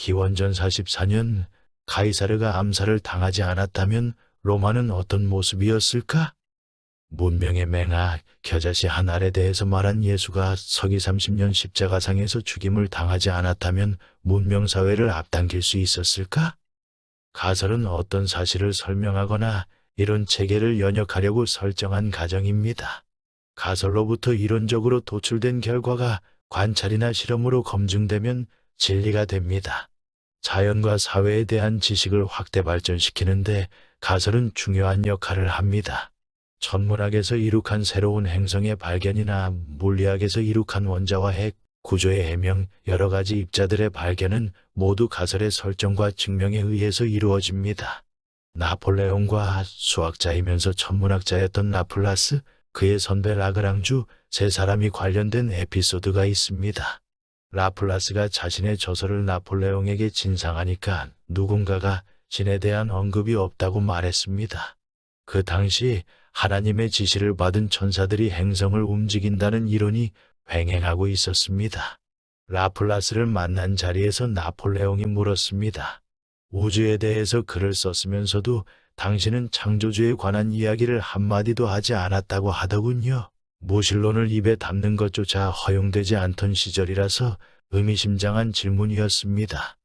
기원전 44년 가이사르가 암살을 당하지 않았다면 로마는 어떤 모습이었을까? 문명의 맹아 겨자씨 한 알에 대해서 말한 예수가 서기 30년 십자가상에서 죽임을 당하지 않았다면 문명사회를 앞당길 수 있었을까? 가설은 어떤 사실을 설명하거나 이론 체계를 연역하려고 설정한 가정입니다. 가설로부터 이론적으로 도출된 결과가 관찰이나 실험으로 검증되면 진리가 됩니다. 자연과 사회에 대한 지식을 확대 발전시키는데 가설은 중요한 역할을 합니다. 천문학에서 이룩한 새로운 행성의 발견이나 물리학에서 이룩한 원자와 핵, 구조의 해명, 여러 가지 입자들의 발견은 모두 가설의 설정과 증명에 의해서 이루어집니다. 나폴레옹과 수학자이면서 천문학자였던 라플라스, 그의 선배 라그랑주, 세 사람이 관련된 에피소드가 있습니다. 라플라스가 자신의 저서를 나폴레옹에게 진상하니까 누군가가 신에 대한 언급이 없다고 말했습니다. 그 당시 하나님의 지시를 받은 천사들이 행성을 움직인다는 이론이 횡행하고 있었습니다. 라플라스를 만난 자리에서 나폴레옹이 물었습니다. 우주에 대해서 글을 썼으면서도 당신은 창조주에 관한 이야기를 한마디도 하지 않았다고 하더군요. 무신론을 입에 담는 것조차 허용되지 않던 시절이라서 의미심장한 질문이었습니다.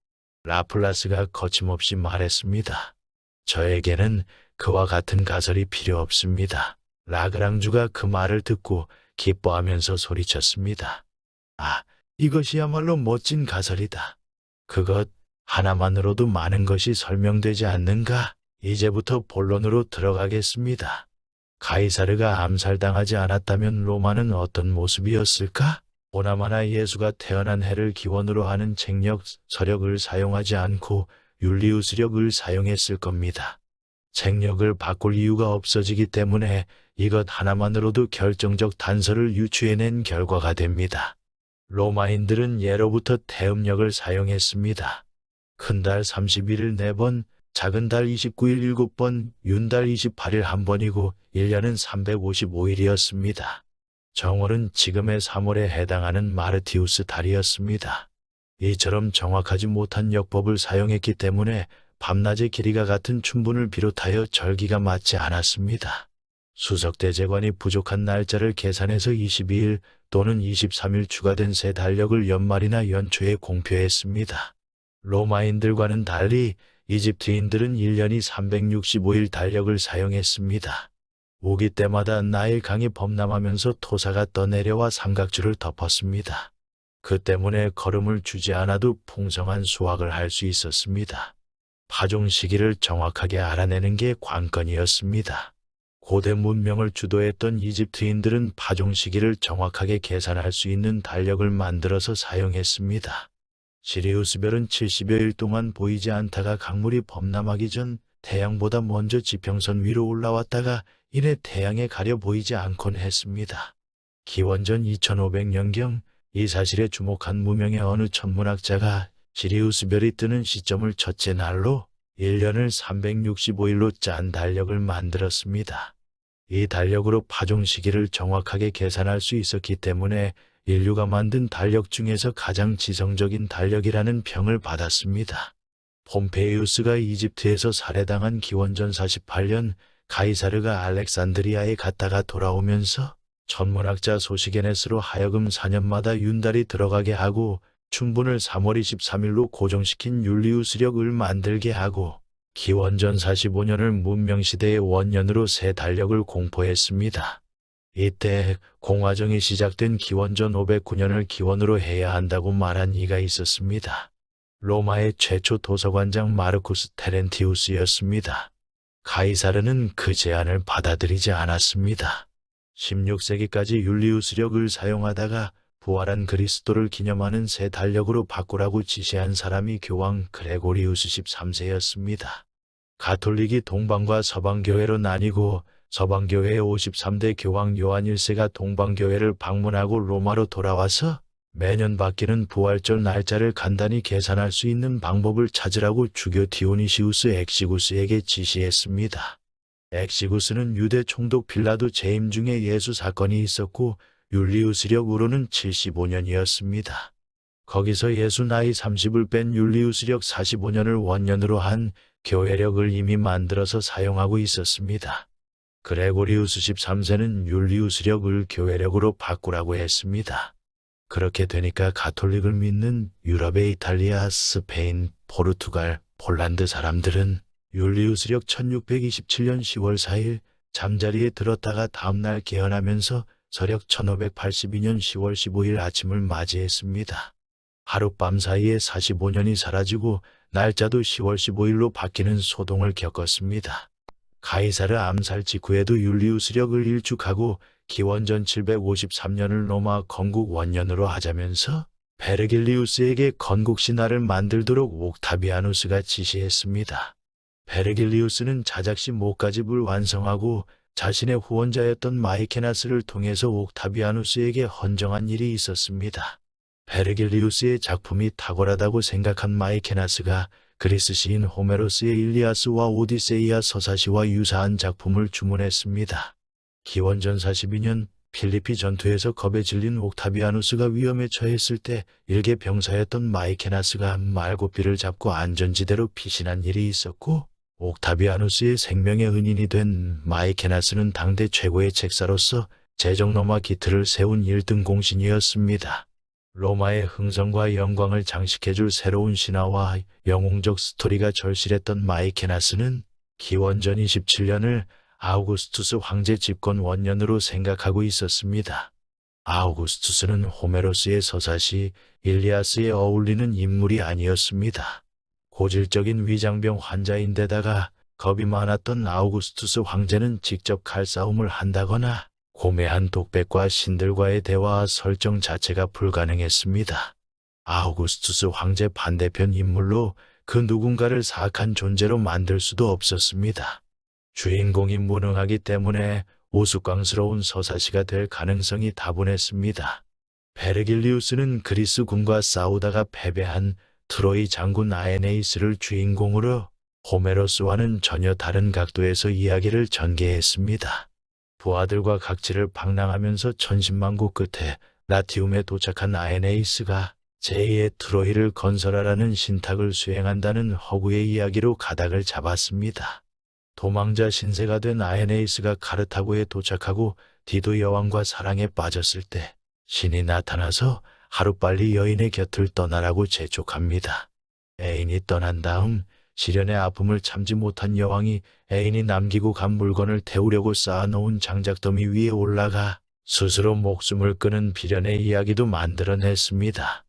라플라스가 거침없이 말했습니다. 저에게는 그와 같은 가설이 필요 없습니다. 라그랑주가 그 말을 듣고 기뻐하면서 소리쳤습니다. 아, 이것이야말로 멋진 가설이다. 그것 하나만으로도 많은 것이 설명되지 않는가? 이제부터 본론으로 들어가겠습니다. 가이사르가 암살당하지 않았다면 로마는 어떤 모습이었을까? 보나마나 예수가 태어난 해를 기원으로 하는 책력, 서력을 사용하지 않고 율리우스력을 사용했을 겁니다. 책력을 바꿀 이유가 없어지기 때문에 이것 하나만으로도 결정적 단서를 유추해낸 결과가 됩니다. 로마인들은 예로부터 태음력을 사용했습니다. 큰 달 31일 4번, 작은 달 29일 7번, 윤달 28일 1번이고 1년은 355일이었습니다. 정월은 지금의 3월에 해당하는 마르티우스 달이었습니다. 이처럼 정확하지 못한 역법을 사용했기 때문에 밤낮의 길이가 같은 춘분을 비롯하여 절기가 맞지 않았습니다. 수석대제관이 부족한 날짜를 계산해서 22일 또는 23일 추가된 새 달력을 연말이나 연초에 공표했습니다. 로마인들과는 달리 이집트인들은 1년이 365일 달력을 사용했습니다. 우기 때마다 나일 강이 범람하면서 토사가 떠내려와 삼각주를 덮었습니다. 그 때문에 걸음을 주지 않아도 풍성한 수확을 할 수 있었습니다. 파종 시기를 정확하게 알아내는 게 관건이었습니다. 고대 문명을 주도했던 이집트인들은 파종 시기를 정확하게 계산할 수 있는 달력을 만들어서 사용했습니다. 시리우스별은 70여일 동안 보이지 않다가 강물이 범람하기 전 태양보다 먼저 지평선 위로 올라왔다가 이내 태양에 가려 보이지 않곤 했습니다. 기원전 2500년경 이 사실에 주목한 무명의 어느 천문학자가 시리우스별이 뜨는 시점을 첫째 날로 1년을 365일로 짠 달력을 만들었습니다. 이 달력으로 파종 시기를 정확하게 계산할 수 있었기 때문에 인류가 만든 달력 중에서 가장 지성적인 달력이라는 평을 받았습니다. 폼페이우스가 이집트에서 살해당한 기원전 48년 가이사르가 알렉산드리아에 갔다가 돌아오면서 천문학자 소시게네스로 하여금 4년마다 윤달이 들어가게 하고 춘분을 3월 23일로 고정시킨 율리우스력을 만들게 하고 기원전 45년을 문명시대의 원년으로 새 달력을 공포했습니다. 이때 공화정이 시작된 기원전 509년을 기원으로 해야 한다고 말한 이가 있었습니다. 로마의 최초 도서관장 마르쿠스 테렌티우스였습니다. 가이사르는 그 제안을 받아들이지 않았습니다. 16세기까지 율리우스력을 사용하다가 부활한 그리스도를 기념하는 새 달력으로 바꾸라고 지시한 사람이 교황 그레고리우스 13세였습니다. 가톨릭이 동방과 서방교회로 나뉘고 서방교회의 53대 교황 요한 1세가 동방교회를 방문하고 로마로 돌아와서 매년 바뀌는 부활절 날짜를 간단히 계산할 수 있는 방법을 찾으라고 주교 디오니시우스 엑시구스에게 지시했습니다. 엑시구스는 유대 총독 빌라도 재임 중에 예수 사건이 있었고 율리우스력으로는 75년이었습니다. 거기서 예수 나이 30을 뺀 율리우스력 45년을 원년으로 한 교회력을 이미 만들어서 사용하고 있었습니다. 그레고리우스 13세는 율리우스력을 교회력으로 바꾸라고 했습니다. 그렇게 되니까 가톨릭을 믿는 유럽의 이탈리아, 스페인, 포르투갈, 폴란드 사람들은 율리우스력 1627년 10월 4일 잠자리에 들었다가 다음날 깨어나면서 서력 1582년 10월 15일 아침을 맞이했습니다. 하룻밤 사이에 45년이 사라지고 날짜도 10월 15일로 바뀌는 소동을 겪었습니다. 가이사르 암살 직후에도 율리우스력을 일축하고 기원전 753년을 로마 건국 원년으로 하자면서 베르길리우스에게 건국 신화를 만들도록 옥타비아누스가 지시했습니다. 베르길리우스는 자작시 목가집을 완성하고 자신의 후원자였던 마이케나스를 통해서 옥타비아누스에게 헌정한 일이 있었습니다. 베르길리우스의 작품이 탁월하다고 생각한 마이케나스가 그리스 시인 호메로스의 일리아스와 오디세이아 서사시와 유사한 작품을 주문했습니다. 기원전 42년 필리피 전투에서 겁에 질린 옥타비아누스가 위험에 처했을 때 일개 병사였던 마이케나스가 말고삐를 잡고 안전지대로 피신한 일이 있었고, 옥타비아누스의 생명의 은인이 된 마이케나스는 당대 최고의 책사로서 제정로마 기틀을 세운 1등 공신이었습니다. 로마의 흥성과 영광을 장식해줄 새로운 신화와 영웅적 스토리가 절실했던 마이케나스는 기원전 27년을 아우구스투스 황제 집권 원년으로 생각하고 있었습니다. 아우구스투스는 호메로스의 서사시 일리아스에 어울리는 인물이 아니었습니다. 고질적인 위장병 환자인데다가 겁이 많았던 아우구스투스 황제는 직접 칼싸움을 한다거나 고매한 독백과 신들과의 대화 설정 자체가 불가능했습니다. 아우구스투스 황제 반대편 인물로 그 누군가를 사악한 존재로 만들 수도 없었습니다. 주인공이 무능하기 때문에 우스꽝스러운 서사시가 될 가능성이 다분했습니다. 베르길리우스는 그리스군과 싸우다가 패배한 트로이 장군 아에네이스를 주인공으로 호메로스와는 전혀 다른 각도에서 이야기를 전개했습니다. 부하들과 각지를 방랑하면서 천신만고 끝에 라티움에 도착한 아에네이스가 제2의 트로이를 건설하라는 신탁을 수행한다는 허구의 이야기로 가닥을 잡았습니다. 도망자 신세가 된 아에네이스가 카르타고에 도착하고 디도 여왕과 사랑에 빠졌을 때 신이 나타나서 하루빨리 여인의 곁을 떠나라고 재촉합니다. 애인이 떠난 다음 시련의 아픔을 참지 못한 여왕이 애인이 남기고 간 물건을 태우려고 쌓아놓은 장작더미 위에 올라가 스스로 목숨을 끊은 비련의 이야기도 만들어냈습니다.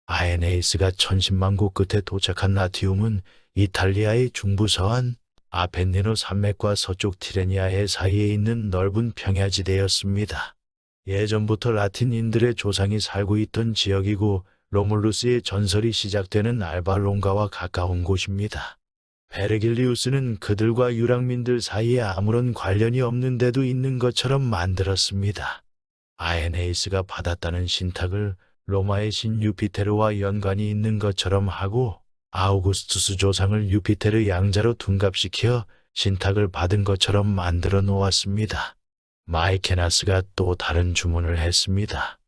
아에네이스가 천신만고 끝에 도착한 라티움은 이탈리아의 중부서한 아펜니노 산맥과 서쪽 티레니아해 사이에 있는 넓은 평야지대였습니다. 예전부터 라틴인들의 조상이 살고 있던 지역이고 로물루스의 전설이 시작되는 알바론가와 가까운 곳입니다. 베르길리우스는 그들과 유랑민들 사이에 아무런 관련이 없는데도 있는 것처럼 만들었습니다. 아에네이스가 받았다는 신탁을 로마의 신 유피테르와 연관이 있는 것처럼 하고 아우구스투스 조상을 유피테르 양자로 둔갑시켜 신탁을 받은 것처럼 만들어 놓았습니다. 마이케나스가 또 다른 주문을 했습니다.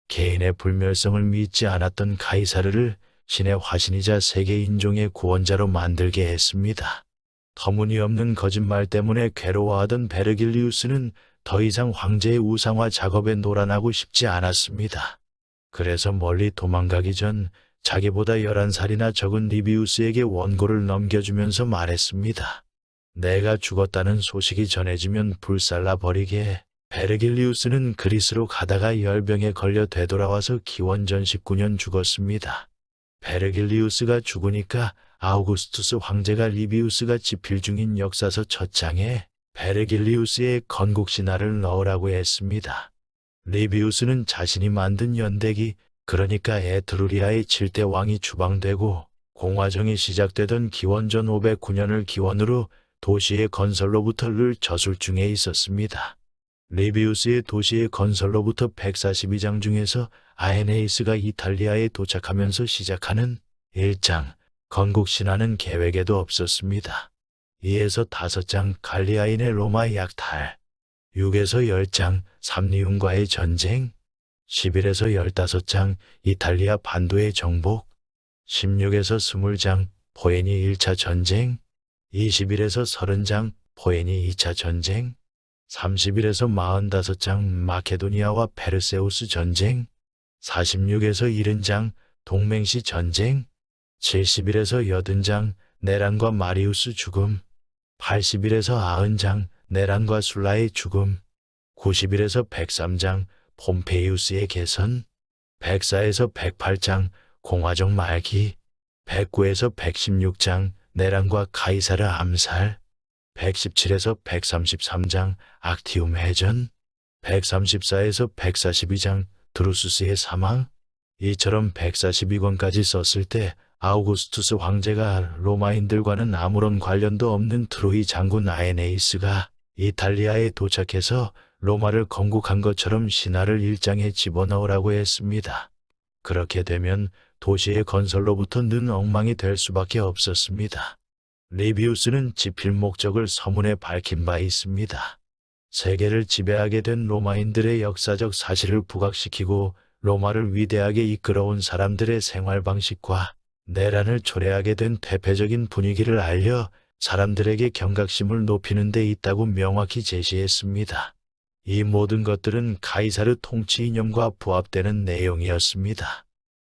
개인의 불멸성을 믿지 않았던 가이사르를 신의 화신이자 세계 인종의 구원자로 만들게 했습니다. 터무니없는 거짓말 때문에 괴로워하던 베르길리우스는 더 이상 황제의 우상화 작업에 놀아나고 싶지 않았습니다. 그래서 멀리 도망가기 전 자기보다 11살이나 적은 리비우스에게 원고를 넘겨주면서 말했습니다. 내가 죽었다는 소식이 전해지면 불살라 버리게. 베르길리우스는 그리스로 가다가 열병에 걸려 되돌아와서 기원전 19년 죽었습니다. 베르길리우스가 죽으니까 아우구스투스 황제가 리비우스가 집필 중인 역사서 첫 장에 베르길리우스의 건국 신화를 넣으라고 했습니다. 리비우스는 자신이 만든 연대기, 그러니까 에트루리아의 7대 왕이 추방되고 공화정이 시작되던 기원전 509년을 기원으로 도시의 건설로부터 늘 저술 중에 있었습니다. 리비우스의 도시의 건설로부터 142장 중에서 아에네이스가 이탈리아에 도착하면서 시작하는 1장 건국 신화는 계획에도 없었습니다. 2에서 5장 갈리아인의 로마 약탈, 6에서 10장 삼리움과의 전쟁, 11에서 15장 이탈리아 반도의 정복, 16에서 20장 포에니 1차 전쟁, 21에서 30장 포에니 2차 전쟁, 31에서 45장 마케도니아와 페르세우스 전쟁, 46에서 70장 동맹시 전쟁, 71에서 80장 네란과 마리우스 죽음, 81에서 90장 네란과 술라의 죽음, 91에서 103장 폼페이우스의 개선, 104에서 108장 공화정 말기, 109에서 116장 네란과 카이사르 암살, 117에서 133장 악티움 해전, 134에서 142장 드루수스의 사망. 이처럼 142권까지 썼을 때 아우구스투스 황제가 로마인들과는 아무런 관련도 없는 트로이 장군 아에네이스가 이탈리아에 도착해서 로마를 건국한 것처럼 신하를 일장에 집어넣으라고 했습니다. 그렇게 되면 도시의 건설로부터 는 엉망이 될 수밖에 없었습니다. 리비우스는 집필 목적을 서문에 밝힌 바 있습니다. 세계를 지배하게 된 로마인들의 역사적 사실을 부각시키고 로마를 위대하게 이끌어온 사람들의 생활 방식과 내란을 초래하게 된 대표적인 분위기를 알려 사람들에게 경각심을 높이는 데 있다고 명확히 제시했습니다. 이 모든 것들은 카이사르 통치 이념과 부합되는 내용이었습니다.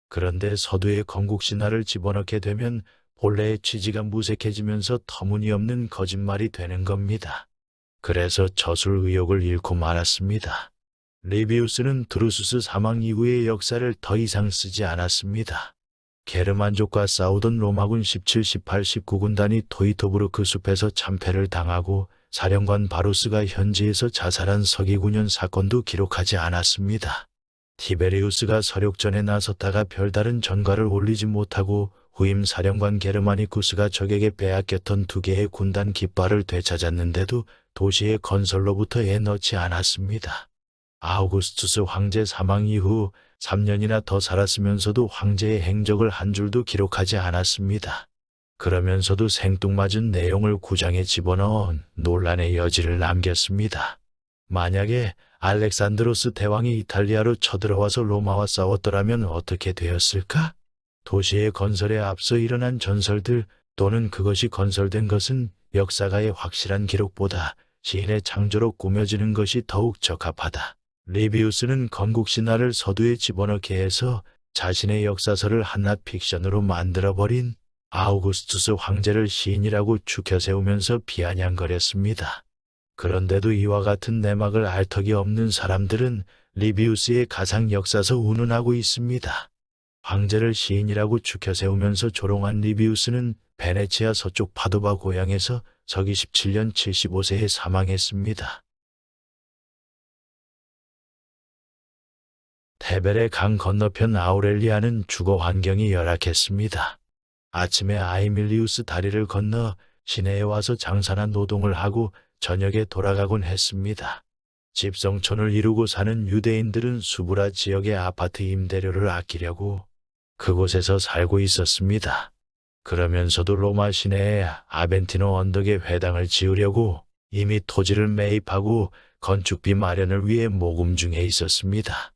그런데 서두에 건국 신화를 집어넣게 되면 본래의 취지가 무색해지면서 터무니없는 거짓말이 되는 겁니다. 그래서 저술 의욕을 잃고 말았습니다. 리비우스는 드루수스 사망 이후의 역사를 더 이상 쓰지 않았습니다. 게르만족과 싸우던 로마군 17, 18, 19군단이 토이토브루크 숲에서 참패를 당하고 사령관 바루스가 현지에서 자살한 서기 9년 사건도 기록하지 않았습니다. 티베리우스가 서력전에 나섰다가 별다른 전과를 올리지 못하고 후임 사령관 게르마니쿠스가 적에게 빼앗겼던 2개의 군단 깃발을 되찾았는데도 도시의 건설로부터 애 넣지 않았습니다. 아우구스투스 황제 사망 이후 3년이나 더 살았으면서도 황제의 행적을 한 줄도 기록하지 않았습니다. 그러면서도 생뚱맞은 내용을 구장에 집어넣어 논란의 여지를 남겼습니다. 만약에 알렉산드로스 대왕이 이탈리아로 쳐들어와서 로마와 싸웠더라면 어떻게 되었을까? 도시의 건설에 앞서 일어난 전설들 또는 그것이 건설된 것은 역사가의 확실한 기록보다 시인의 창조로 꾸며지는 것이 더욱 적합하다. 리비우스는 건국 신화를 서두에 집어넣게 해서 자신의 역사서를 한낱 픽션으로 만들어버린 아우구스투스 황제를 시인이라고 추켜세우면서 비아냥거렸습니다. 그런데도 이와 같은 내막을 알 턱이 없는 사람들은 리비우스의 가상 역사서 운운하고 있습니다. 황제를 시인이라고 추켜세우면서 조롱한 리비우스는 베네치아 서쪽 파도바 고향에서 서기 17년 75세에 사망했습니다. 테베레 강 건너편 아우렐리아는 주거 환경이 열악했습니다. 아침에 아이밀리우스 다리를 건너 시내에 와서 장사나 노동을 하고 저녁에 돌아가곤 했습니다. 집성촌을 이루고 사는 유대인들은 수브라 지역의 아파트 임대료를 아끼려고 그곳에서 살고 있었습니다. 그러면서도 로마 시내에 아벤티노 언덕에 회당을 지으려고 이미 토지를 매입하고 건축비 마련을 위해 모금 중에 있었습니다.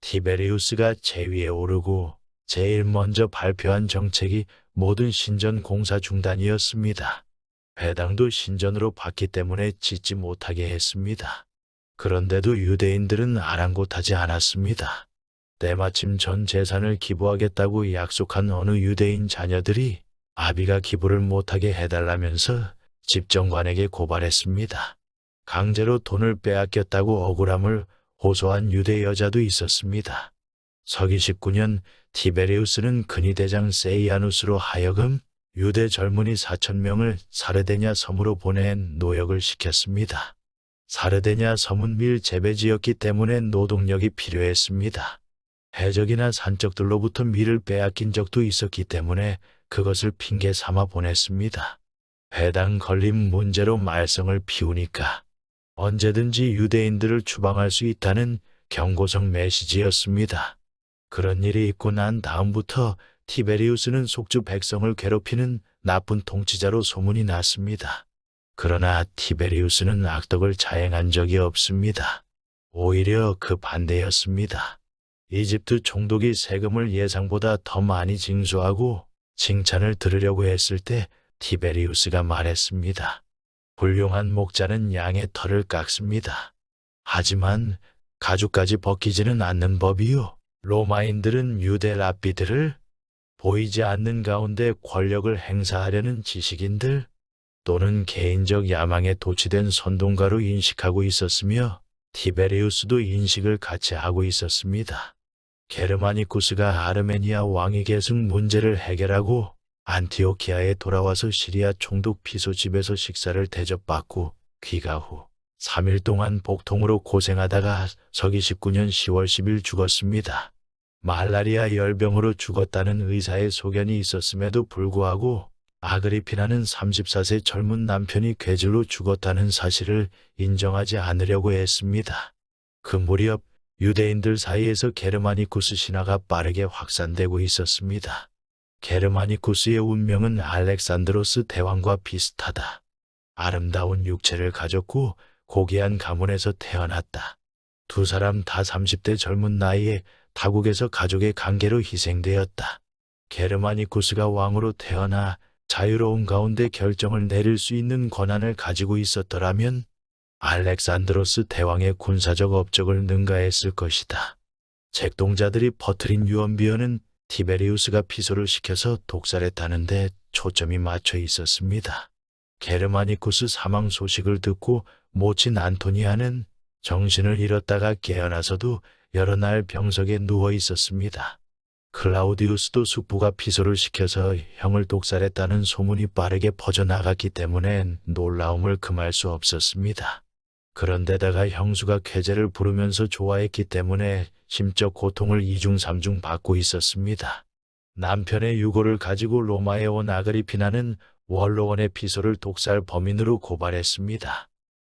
티베리우스가 제위에 오르고 제일 먼저 발표한 정책이 모든 신전 공사 중단이었습니다. 회당도 신전으로 받기 때문에 짓지 못하게 했습니다. 그런데도 유대인들은 아랑곳하지 않았습니다. 때마침 전 재산을 기부하겠다고 약속한 어느 유대인 자녀들이 아비가 기부를 못하게 해달라면서 집정관에게 고발했습니다. 강제로 돈을 빼앗겼다고 억울함을 호소한 유대 여자도 있었습니다. 서기 19년 티베리우스는 근위대장 세이아누스로 하여금 유대 젊은이 4,000명을 사르데냐 섬으로 보낸 노역을 시켰습니다. 사르데냐 섬은 밀 재배지였기 때문에 노동력이 필요했습니다. 해적이나 산적들로부터 밀을 빼앗긴 적도 있었기 때문에 그것을 핑계 삼아 보냈습니다. 회당 건립 문제로 말썽을 피우니까 언제든지 유대인들을 추방할 수 있다는 경고성 메시지였습니다. 그런 일이 있고 난 다음부터 티베리우스는 속주 백성을 괴롭히는 나쁜 통치자로 소문이 났습니다. 그러나 티베리우스는 악덕을 자행한 적이 없습니다. 오히려 그 반대였습니다. 이집트 총독이 세금을 예상보다 더 많이 징수하고 칭찬을 들으려고 했을 때 티베리우스가 말했습니다. 훌륭한 목자는 양의 털을 깎습니다. 하지만 가죽까지 벗기지는 않는 법이요. 로마인들은 유대 랍비들을 보이지 않는 가운데 권력을 행사하려는 지식인들 또는 개인적 야망에 도취된 선동가로 인식하고 있었으며 티베리우스도 인식을 같이 하고 있었습니다. 게르마니쿠스가 아르메니아 왕위 계승 문제를 해결하고 안티오키아에 돌아와서 시리아 총독 피소 집에서 식사를 대접받고 귀가 후 3일 동안 복통으로 고생하다가 서기 19년 10월 10일 죽었습니다. 말라리아 열병으로 죽었다는 의사의 소견이 있었음에도 불구하고 아그리피나는 34세 젊은 남편이 궤질로 죽었다는 사실을 인정하지 않으려고 했습니다. 그 무렵 유대인들 사이에서 게르마니쿠스 신화가 빠르게 확산되고 있었습니다. 게르마니쿠스의 운명은 알렉산드로스 대왕과 비슷하다. 아름다운 육체를 가졌고 고귀한 가문에서 태어났다. 두 사람 다 30대 젊은 나이에 타국에서 가족의 관계로 희생되었다. 게르마니쿠스가 왕으로 태어나 자유로운 가운데 결정을 내릴 수 있는 권한을 가지고 있었더라면 알렉산드로스 대왕의 군사적 업적을 능가했을 것이다. 책동자들이 퍼뜨린 유언비어는 티베리우스가 피소를 시켜서 독살했다는 데 초점이 맞춰 있었습니다. 게르마니쿠스 사망 소식을 듣고 모친 안토니아는 정신을 잃었다가 깨어나서도 여러 날 병석에 누워 있었습니다. 클라우디우스도 숙부가 피소를 시켜서 형을 독살했다는 소문이 빠르게 퍼져나갔기 때문에 놀라움을 금할 수 없었습니다. 그런데다가 형수가 쾌재를 부르면서 좋아했기 때문에 심적 고통을 이중삼중 받고 있었습니다. 남편의 유고를 가지고 로마에 온 아그리피나는 원로원의 피소를 독살 범인으로 고발했습니다.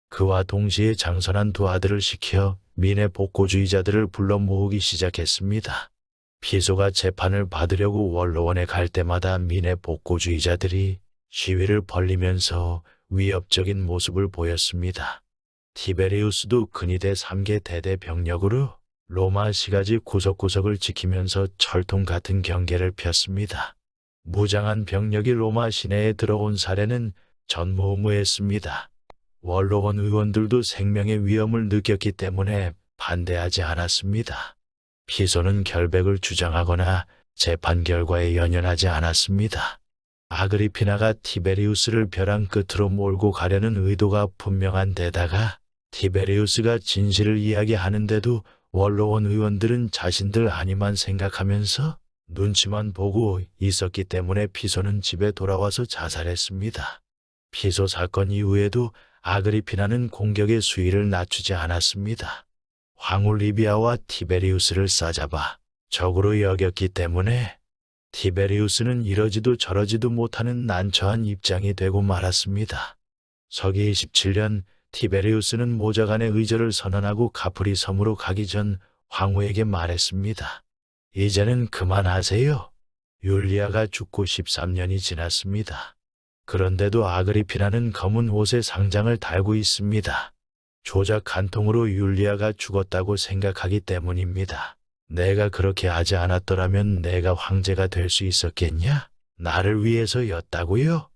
그와 동시에 장선한 두 아들을 시켜 민의 복고주의자들을 불러 모으기 시작했습니다. 피소가 재판을 받으려고 원로원에 갈 때마다 민의 복고주의자들이 시위를 벌리면서 위협적인 모습을 보였습니다. 티베리우스도 근위대 3개 대대 병력으로 로마 시가지 구석구석을 지키면서 철통 같은 경계를 폈습니다. 무장한 병력이 로마 시내에 들어온 사례는 전무후무했습니다. 원로원 의원들도 생명의 위험을 느꼈기 때문에 반대하지 않았습니다. 피소는 결백을 주장하거나 재판 결과에 연연하지 않았습니다. 아그리피나가 티베리우스를 벼랑 끝으로 몰고 가려는 의도가 분명한 데다가 티베리우스가 진실을 이야기하는데도 원로원 의원들은 자신들 안위만 생각하면서 눈치만 보고 있었기 때문에 피소는 집에 돌아와서 자살했습니다. 피소 사건 이후에도 아그리피나는 공격의 수위를 낮추지 않았습니다. 황후 리비아와 티베리우스를 싸잡아 적으로 여겼기 때문에 티베리우스는 이러지도 저러지도 못하는 난처한 입장이 되고 말았습니다. 서기 27년 티베리우스는 모자간의 의절을 선언하고 카프리 섬으로 가기 전 황후에게 말했습니다. 이제는 그만하세요. 율리아가 죽고 13년이 지났습니다. 그런데도 아그리피나는 검은 옷에 상장을 달고 있습니다. 조작 한 통으로 율리아가 죽었다고 생각하기 때문입니다. 내가 그렇게 하지 않았더라면 내가 황제가 될 수 있었겠냐? 나를 위해서였다고요?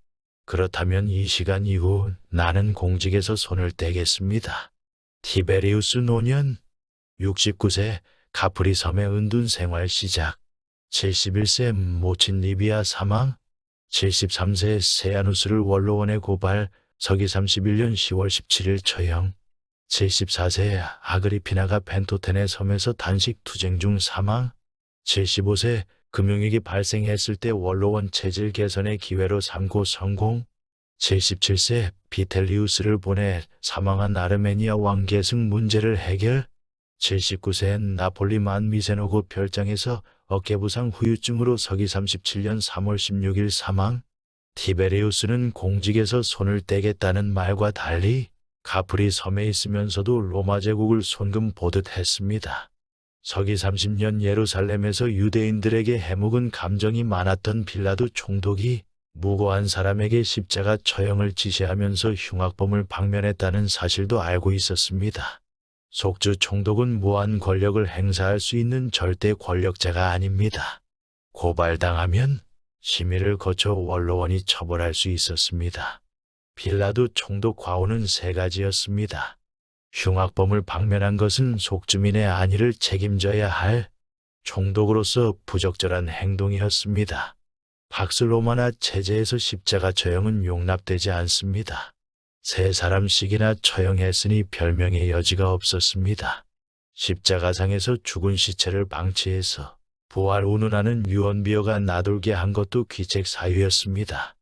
그렇다면 이 시간 이후 나는 공직에서 손을 떼겠습니다. 티베리우스 노년 69세 카프리 섬의 은둔 생활 시작 71세 모친 리비아 사망 73세 세아누스를 원로원에 고발 서기 31년 10월 17일 처형 74세 아그리피나가 벤토텐의 섬에서 단식 투쟁 중 사망 75세 금융위기 발생했을 때 원로원 체질 개선의 기회로 삼고 성공 77세 비텔리우스를 보내 사망한 아르메니아 왕 계승 문제를 해결 79세 나폴리 만미세노고 별장에서 어깨부상 후유증으로 서기 37년 3월 16일 사망 티베리우스는 공직에서 손을 떼겠다는 말과 달리 카프리 섬에 있으면서도 로마 제국을 손금 보듯 했습니다. 서기 30년 예루살렘에서 유대인들에게 해묵은 감정이 많았던 빌라도 총독이 무고한 사람에게 십자가 처형을 지시하면서 흉악범을 방면했다는 사실도 알고 있었습니다. 속주 총독은 무한 권력을 행사할 수 있는 절대 권력자가 아닙니다. 고발당하면 심의를 거쳐 원로원이 처벌할 수 있었습니다. 빌라도 총독 과오는 세 가지였습니다. 흉악범을 방면한 것은 속주민의 안위를 책임져야 할 총독으로서 부적절한 행동이었습니다. 박스 로마나 체제에서 십자가 처형은 용납되지 않습니다. 세 사람씩이나 처형했으니 별명의 여지가 없었습니다. 십자가상에서 죽은 시체를 방치해서 부활 운운하는 유언비어가 나돌게 한 것도 귀책 사유였습니다.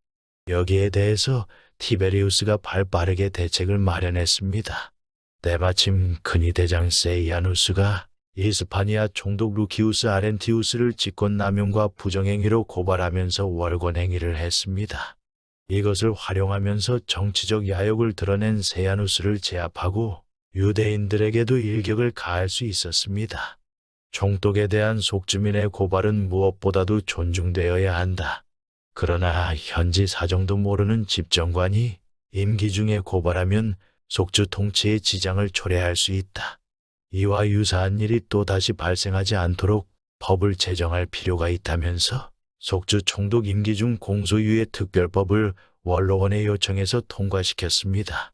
여기에 대해서 티베리우스가 발빠르게 대책을 마련했습니다. 때마침 근위 대장 세이아누스가 이스파니아 총독 루키우스 아렌티우스를 직권남용과 부정행위로 고발하면서 월권행위를 했습니다. 이것을 활용하면서 정치적 야욕을 드러낸 세야누스를 제압하고 유대인들에게도 일격을 가할 수 있었습니다. 총독에 대한 속주민의 고발은 무엇보다도 존중되어야 한다. 그러나 현지 사정도 모르는 집정관이 임기 중에 고발하면 속주 통치에 지장을 초래할 수 있다. 이와 유사한 일이 또다시 발생하지 않도록 법을 제정할 필요가 있다면서 속주 총독 임기 중 공소유예 특별법을 원로원에 요청해서 통과시켰습니다.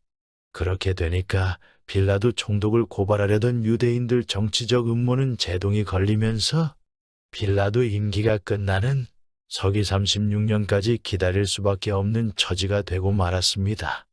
그렇게 되니까 빌라도 총독을 고발하려던 유대인들 정치적 음모는 제동이 걸리면서 빌라도 임기가 끝나는 서기 36년까지 기다릴 수밖에 없는 처지가 되고 말았습니다.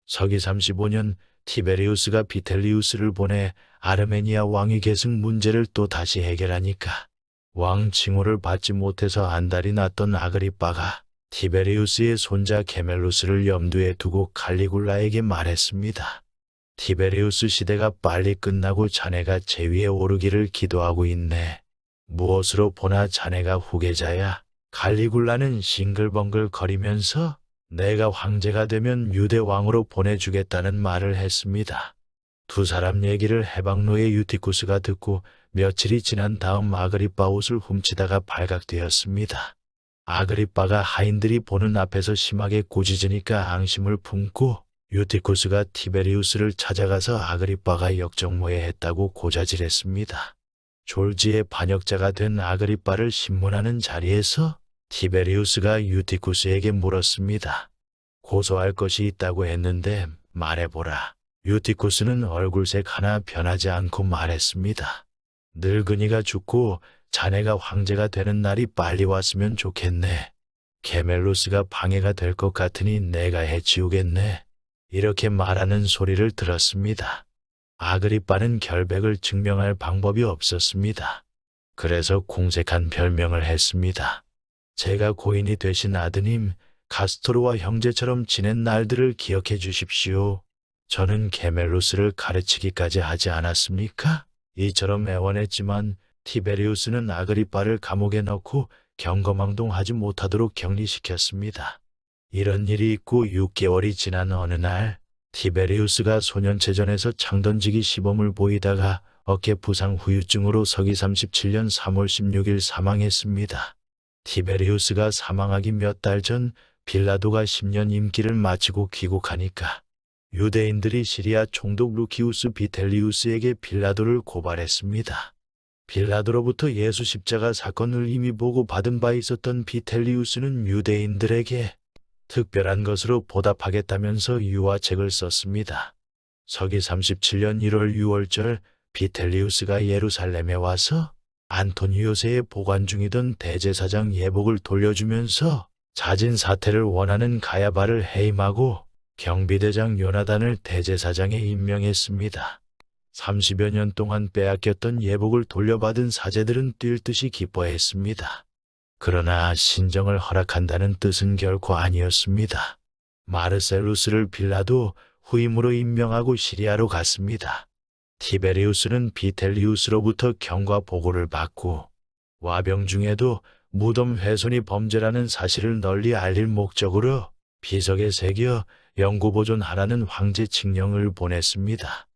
서기 35년 티베리우스가 비텔리우스를 보내 아르메니아 왕위 계승 문제를 또 다시 해결하니까 왕 칭호를 받지 못해서 안달이 났던 아그리빠가 티베리우스의 손자 게멜루스를 염두에 두고 칼리굴라에게 말했습니다. 티베리우스 시대가 빨리 끝나고 자네가 제위에 오르기를 기도하고 있네. 무엇으로 보나 자네가 후계자야. 칼리굴라는 싱글벙글 거리면서 내가 황제가 되면 유대 왕으로 보내주겠다는 말을 했습니다. 두 사람 얘기를 해방로의 유티쿠스가 듣고 며칠이 지난 다음 아그리빠 옷을 훔치다가 발각되었습니다. 아그리빠가 하인들이 보는 앞에서 심하게 꾸짖으니까 앙심을 품고 유티쿠스가 티베리우스를 찾아가서 아그리빠가 역적모해했다고 고자질했습니다. 졸지의 반역자가 된 아그리빠를 신문하는 자리에서 티베리우스가 유티쿠스에게 물었습니다. 고소할 것이 있다고 했는데 말해보라. 유티쿠스는 얼굴색 하나 변하지 않고 말했습니다. 늙은이가 죽고 자네가 황제가 되는 날이 빨리 왔으면 좋겠네. 게멜루스가 방해가 될 것 같으니 내가 해치우겠네. 이렇게 말하는 소리를 들었습니다. 아그리빠는 결백을 증명할 방법이 없었습니다. 그래서 공색한 별명을 했습니다. 제가 고인이 되신 아드님 가스토르와 형제처럼 지낸 날들을 기억해 주십시오. 저는 게멜루스를 가르치기까지 하지 않았습니까? 이처럼 애원했지만 티베리우스는 아그리빠를 감옥에 넣고 경거망동하지 못하도록 격리시켰습니다. 이런 일이 있고 6개월이 지난 어느 날 티베리우스가 소년체전에서 창던지기 시범을 보이다가 어깨 부상 후유증으로 서기 37년 3월 16일 사망했습니다. 티베리우스가 사망하기 몇 달 전 빌라도가 10년 임기를 마치고 귀국하니까 유대인들이 시리아 총독 루키우스 비텔리우스에게 빌라도를 고발했습니다. 빌라도로부터 예수 십자가 사건을 이미 보고 받은 바 있었던 비텔리우스는 유대인들에게 특별한 것으로 보답하겠다면서 유화책을 썼습니다. 서기 37년 1월 6월절 비텔리우스가 예루살렘에 와서 안토니오세의 보관 중이던 대제사장 예복을 돌려주면서 자진 사퇴를 원하는 가야바를 해임하고 경비대장 요나단을 대제사장에 임명했습니다. 30여 년 동안 빼앗겼던 예복을 돌려받은 사제들은 뛸 듯이 기뻐했습니다. 그러나 신정을 허락한다는 뜻은 결코 아니었습니다. 마르셀루스를 빌라도 후임으로 임명하고 시리아로 갔습니다. 티베리우스는 비텔리우스로부터 경과 보고를 받고 와병 중에도 무덤 훼손이 범죄라는 사실을 널리 알릴 목적으로 비석에 새겨 영구보존하라는 황제 칙령을 보냈습니다.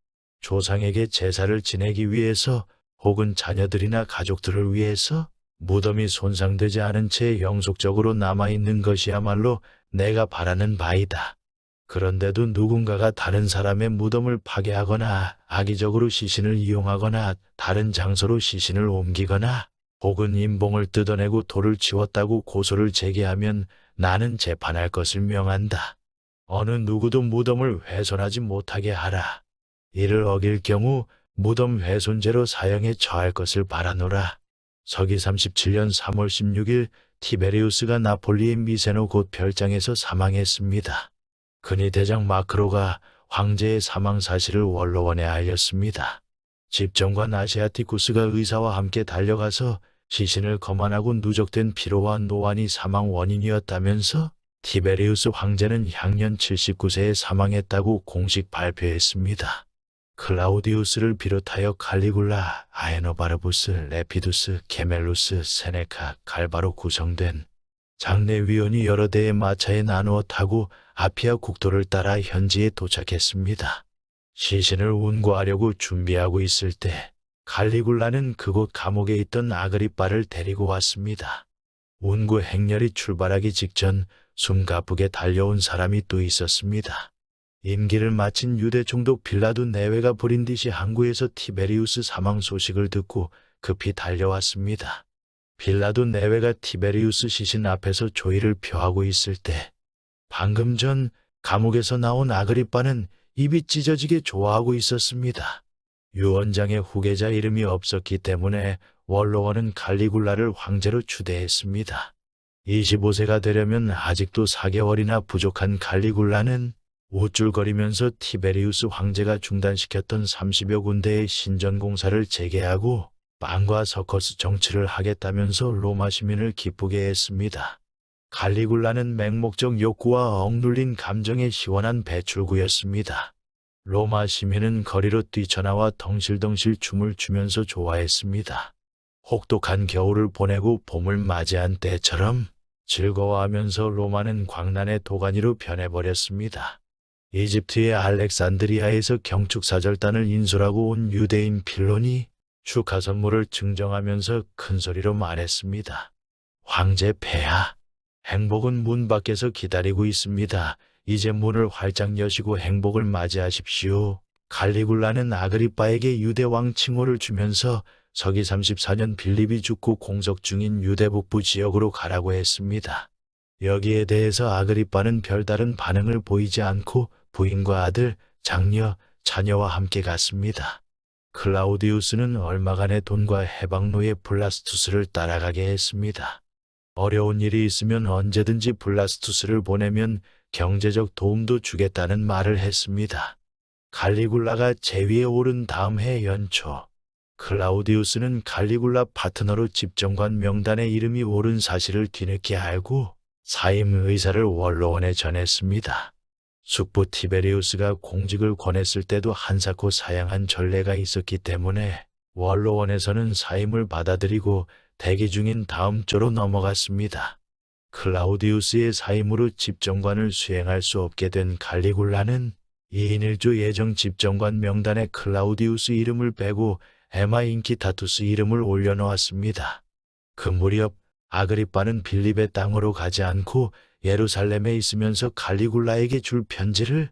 조상에게 제사를 지내기 위해서 혹은 자녀들이나 가족들을 위해서 무덤이 손상되지 않은 채 영속적으로 남아있는 것이야말로 내가 바라는 바이다. 그런데도 누군가가 다른 사람의 무덤을 파괴하거나 악의적으로 시신을 이용하거나 다른 장소로 시신을 옮기거나 혹은 인봉을 뜯어내고 돌을 치웠다고 고소를 제기하면 나는 재판할 것을 명한다. 어느 누구도 무덤을 훼손하지 못하게 하라. 이를 어길 경우 무덤 훼손죄로 사형에 처할 것을 바라노라. 서기 37년 3월 16일 티베리우스가 나폴리의 미세노 곧 별장에서 사망했습니다. 근위 대장 마크로가 황제의 사망 사실을 원로원에 알렸습니다. 집정관 아시아티쿠스가 의사와 함께 달려가서 시신을 거만하고 누적된 피로와 노환이 사망 원인이었다면서 티베리우스 황제는 향년 79세에 사망했다고 공식 발표했습니다. 클라우디우스를 비롯하여 칼리굴라, 아에노바르부스, 레피두스, 게멜루스, 세네카, 갈바로 구성된 장례위원이 여러 대의 마차에 나누어 타고 아피아 국도를 따라 현지에 도착했습니다. 시신을 운구하려고 준비하고 있을 때 칼리굴라는 그곳 감옥에 있던 아그리빠를 데리고 왔습니다. 운구 행렬이 출발하기 직전 숨가쁘게 달려온 사람이 또 있었습니다. 임기를 마친 유대 총독 빌라도 내외가 브린디시 항구에서 티베리우스 사망 소식을 듣고 급히 달려왔습니다. 빌라도 내외가 티베리우스 시신 앞에서 조의를 표하고 있을 때 방금 전 감옥에서 나온 아그리빠는 입이 찢어지게 좋아하고 있었습니다. 유언장의 후계자 이름이 없었기 때문에 원로원은 칼리굴라를 황제로 추대했습니다. 25세가 되려면 아직도 4개월이나 부족한 칼리굴라는 우쭐거리면서 티베리우스 황제가 중단시켰던 30여 군데의 신전공사를 재개하고 빵과 서커스 정치를 하겠다면서 로마 시민을 기쁘게 했습니다. 칼리굴라는 맹목적 욕구와 억눌린 감정의 시원한 배출구였습니다. 로마 시민은 거리로 뛰쳐나와 덩실덩실 춤을 추면서 좋아했습니다. 혹독한 겨울을 보내고 봄을 맞이한 때처럼 즐거워하면서 로마는 광란의 도가니로 변해버렸습니다. 이집트의 알렉산드리아에서 경축사절단을 인솔하고 온 유대인 필론이 축하 선물을 증정하면서 큰 소리로 말했습니다. 황제 폐하, 행복은 문 밖에서 기다리고 있습니다. 이제 문을 활짝 여시고 행복을 맞이하십시오. 칼리굴라는 아그리빠에게 유대왕 칭호를 주면서 서기 34년 빌립이 죽고 공석 중인 유대 북부 지역으로 가라고 했습니다. 여기에 대해서 아그리빠는 별다른 반응을 보이지 않고 부인과 아들, 장녀, 자녀와 함께 갔습니다. 클라우디우스는 얼마간의 돈과 해방로의 블라스투스를 따라가게 했습니다. 어려운 일이 있으면 언제든지 블라스투스를 보내면 경제적 도움도 주겠다는 말을 했습니다. 칼리굴라가 제위에 오른 다음 해 연초, 클라우디우스는 칼리굴라 파트너로 집정관 명단에 이름이 오른 사실을 뒤늦게 알고 사임 의사를 원로원에 전했습니다. 숙부 티베리우스가 공직을 권했을 때도 한사코 사양한 전례가 있었기 때문에 원로원에서는 사임을 받아들이고 대기 중인 다음 조로 넘어갔습니다. 클라우디우스의 사임으로 집정관을 수행할 수 없게 된 칼리굴라는 2인 1조 예정 집정관 명단에 클라우디우스 이름을 빼고 에마 인키타투스 이름을 올려놓았습니다. 그 무렵 아그리빠는 빌립의 땅으로 가지 않고 예루살렘에 있으면서 칼리굴라에게 줄 편지를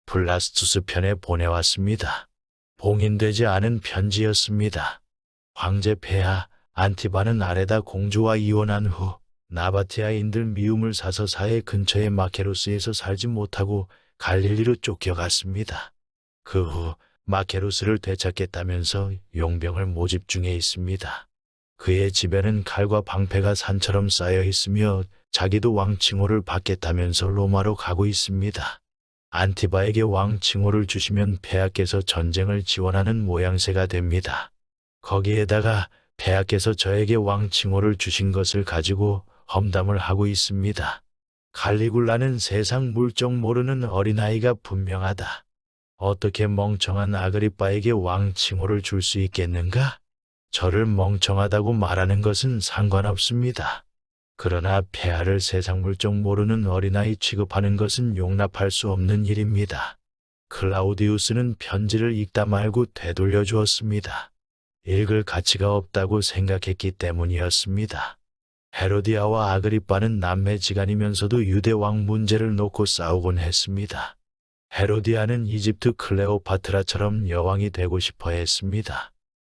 블라스투스 편에 보내왔습니다. 봉인되지 않은 편지였습니다. 황제 폐하, 안티바는 아레다 공주와 이혼한 후 나바티아인들 미움을 사서 사해 근처의 마케루스에서 살지 못하고 갈릴리로 쫓겨갔습니다. 그 후 마케루스를 되찾겠다면서 용병을 모집 중에 있습니다. 그의 집에는 칼과 방패가 산처럼 쌓여 있으며 자기도 왕 칭호를 받겠다면서 로마로 가고 있습니다. 안티바에게 왕 칭호를 주시면 폐하께서 전쟁을 지원하는 모양새가 됩니다. 거기에다가 폐하께서 저에게 왕 칭호를 주신 것을 가지고 험담을 하고 있습니다. 칼리굴라는 세상 물정 모르는 어린아이가 분명하다. 어떻게 멍청한 아그리빠에게 왕 칭호를 줄 수 있겠는가? 저를 멍청하다고 말하는 것은 상관없습니다. 그러나 폐하를 세상 물정 모르는 어린아이 취급하는 것은 용납할 수 없는 일입니다. 클라우디우스는 편지를 읽다 말고 되돌려 주었습니다. 읽을 가치가 없다고 생각했기 때문이었습니다. 헤로디아와 아그리빠는 남매지간이면서도 유대왕 문제를 놓고 싸우곤 했습니다. 헤로디아는 이집트 클레오파트라처럼 여왕이 되고 싶어 했습니다.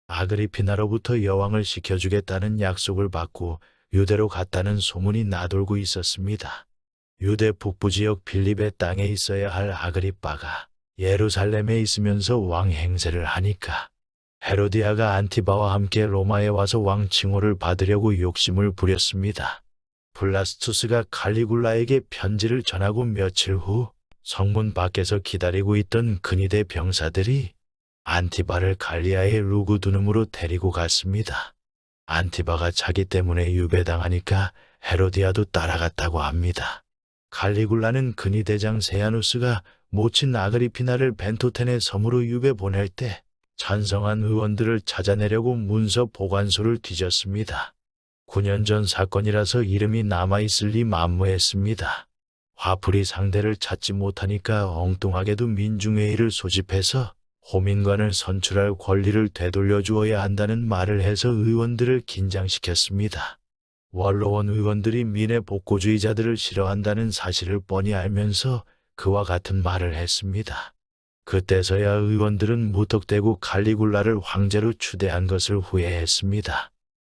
아그리피나로부터 여왕을 시켜주겠다는 약속을 받고 유대로 갔다는 소문이 나돌고 있었습니다. 유대 북부 지역 빌립의 땅에 있어야 할 아그리빠가 예루살렘에 있으면서 왕 행세를 하니까 헤로디아가 안티바와 함께 로마에 와서 왕 칭호를 받으려고 욕심을 부렸습니다. 블라스투스가 칼리굴라에게 편지를 전하고 며칠 후 성문 밖에서 기다리고 있던 근위대 병사들이 안티바를 갈리아의 루구두눔으로 데리고 갔습니다. 안티바가 자기 때문에 유배당하니까 헤로디아도 따라갔다고 합니다. 칼리굴라는 근위대장 세아누스가 모친 아그리피나를 벤토텐의 섬으로 유배 보낼 때 찬성한 의원들을 찾아내려고 문서 보관소를 뒤졌습니다. 9년 전 사건이라서 이름이 남아있을 리 만무했습니다. 화풀이 상대를 찾지 못하니까 엉뚱하게도 민중회의를 소집해서 호민관을 선출할 권리를 되돌려 주어야 한다는 말을 해서 의원들을 긴장시켰습니다. 원로원 의원들이 민의 복고주의자들을 싫어한다는 사실을 뻔히 알면서 그와 같은 말을 했습니다. 그때서야 의원들은 무턱대고 칼리굴라를 황제로 추대한 것을 후회했습니다.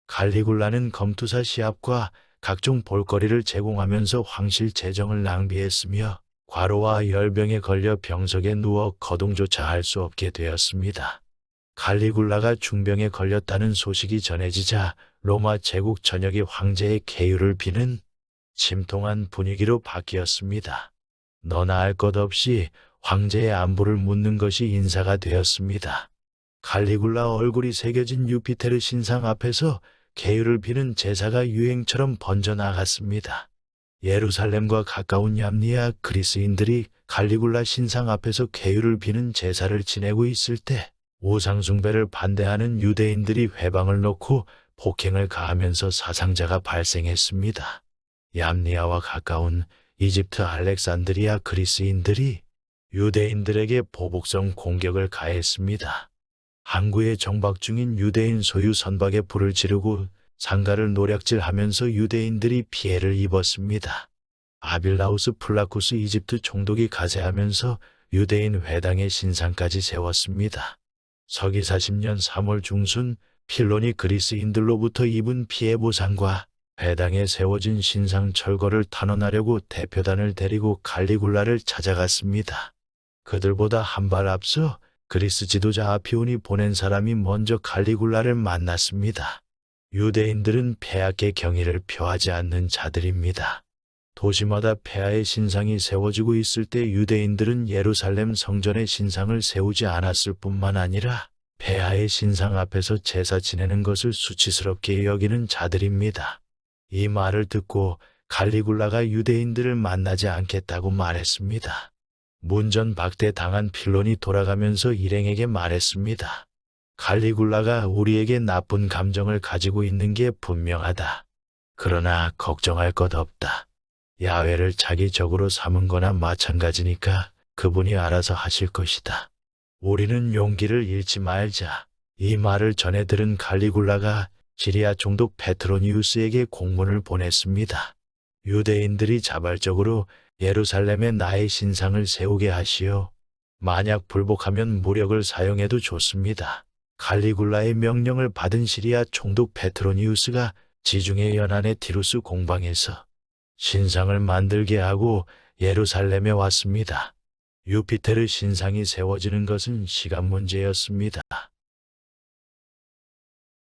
칼리굴라는 검투사 시합과 각종 볼거리를 제공하면서 황실 재정을 낭비했으며 과로와 열병에 걸려 병석에 누워 거동조차 할 수 없게 되었습니다. 칼리굴라가 중병에 걸렸다는 소식이 전해지자 로마 제국 전역이 황제의 쾌유를 비는 침통한 분위기로 바뀌었습니다. 너나 할 것 없이 황제의 안부를 묻는 것이 인사가 되었습니다. 칼리굴라 얼굴이 새겨진 유피테르 신상 앞에서 쾌유를 비는 제사가 유행처럼 번져나갔습니다. 예루살렘과 가까운 얌니아 그리스인들이 칼리굴라 신상 앞에서 쾌유를 비는 제사를 지내고 있을 때 우상숭배를 반대하는 유대인들이 회방을 놓고 폭행을 가하면서 사상자가 발생했습니다. 얌니아와 가까운 이집트 알렉산드리아 그리스인들이 유대인들에게 보복성 공격을 가했습니다. 항구에 정박 중인 유대인 소유 선박에 불을 지르고 상가를 노략질하면서 유대인들이 피해를 입었습니다. 아빌라우스 플라쿠스 이집트 총독이 가세하면서 유대인 회당의 신상까지 세웠습니다. 서기 40년 3월 중순 필론이 그리스인들로부터 입은 피해 보상과 회당에 세워진 신상 철거를 탄원하려고 대표단을 데리고 칼리굴라를 찾아갔습니다. 그들보다 한 발 앞서 그리스 지도자 아피온이 보낸 사람이 먼저 칼리굴라를 만났습니다. 유대인들은 폐하께 경의를 표하지 않는 자들입니다. 도시마다 폐하의 신상이 세워지고 있을 때 유대인들은 예루살렘 성전의 신상을 세우지 않았을 뿐만 아니라 폐하의 신상 앞에서 제사 지내는 것을 수치스럽게 여기는 자들입니다. 이 말을 듣고 칼리굴라가 유대인들을 만나지 않겠다고 말했습니다. 문전박대 당한 필론이 돌아가면서 일행에게 말했습니다. 칼리굴라가 우리에게 나쁜 감정을 가지고 있는 게 분명하다. 그러나 걱정할 것 없다. 야훼를 자기 적으로 삼은 거나 마찬가지니까 그분이 알아서 하실 것이다. 우리는 용기를 잃지 말자. 이 말을 전해 들은 칼리굴라가 시리아 총독 페트로니우스에게 공문을 보냈습니다. 유대인들이 자발적으로 예루살렘에 나의 신상을 세우게 하시오. 만약 불복하면 무력을 사용해도 좋습니다. 칼리굴라의 명령을 받은 시리아 총독 페트로니우스가 지중해 연안의 티루스 공방에서 신상을 만들게 하고 예루살렘에 왔습니다. 유피테르 신상이 세워지는 것은 시간 문제였습니다.